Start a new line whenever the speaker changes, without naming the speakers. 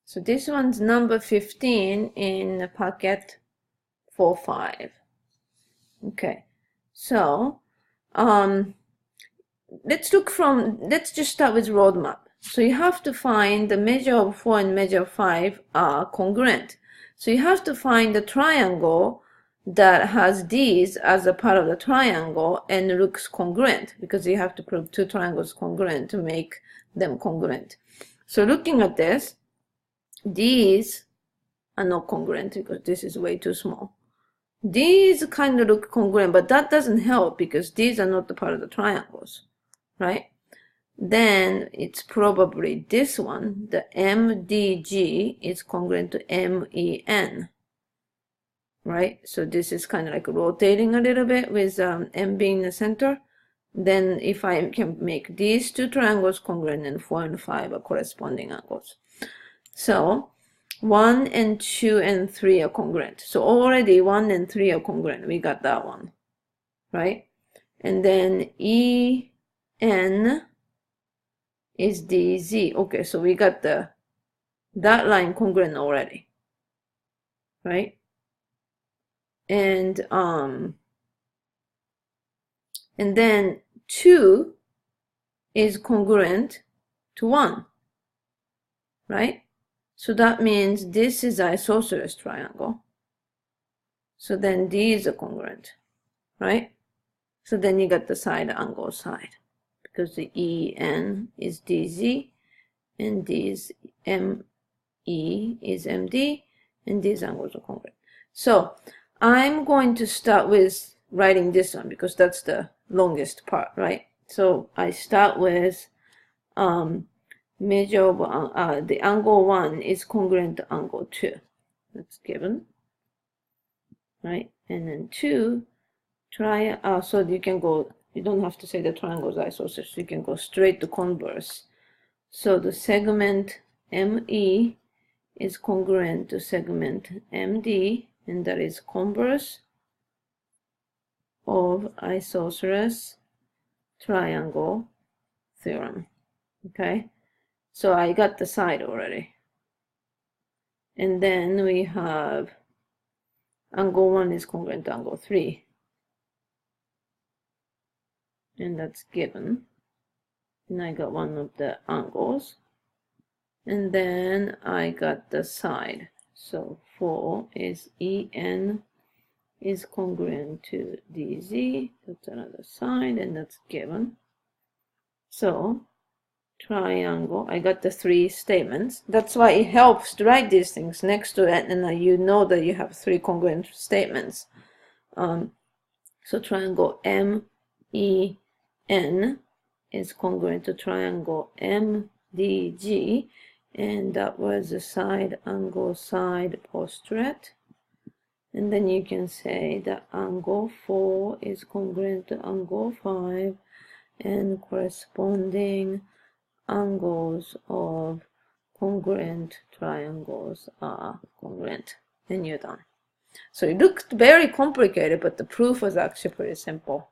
So this one's number 15 in packet 4-5. Okay, so let's just start with roadmap. So you have to find the measure of 4 and measure of 5 are congruent. So you have to find the triangle that has these as a part of the triangle and looks congruent, because you have to prove two triangles congruent to make them congruent. So looking at this, these are not congruent because this is way too small. These kind of look congruent, but that doesn't help because these are not the part of the triangles, right? Then it's probably this one, the MDG is congruent to MEN, right? So this is kind of like rotating a little bit with M being the center. Then if I can make these two triangles congruent, and 4 and 5 are corresponding angles. So 1 and 2 and 3 are congruent. So already 1 and 3 are congruent. We got that one, right? And then EN is DZ. Okay, so we got that line congruent already, right? And then 2 is congruent to 1, right? So that means this is isosceles triangle. So then these are congruent, right? So then you got the side angle side, because the EN is DZ, and these ME is MD, and these angles are congruent. So I'm going to start with writing this one because that's the longest part, right? So I start with measure of the angle 1 is congruent to angle 2. That's given, right? And then 2, so you can go, you don't have to say the triangle is isosceles, you can go straight to converse. So the segment ME is congruent to segment MD, and that is converse of isosceles triangle theorem. Okay, so I got the side already. And then we have angle 1 is congruent to angle 3. And that's given. And I got one of the angles. And then I got the side. So 4 is EN is congruent to DZ. That's another side, and that's given. So triangle, I got the 3 statements. That's why it helps to write these things next to it, and you know that you have 3 congruent statements. So triangle MEN is congruent to triangle MDG, and that was the side angle side postulate. And then you can say that angle 4 is congruent to angle 5, and corresponding angles of congruent triangles are congruent, and you're done. So it looked very complicated, but the proof was actually pretty simple.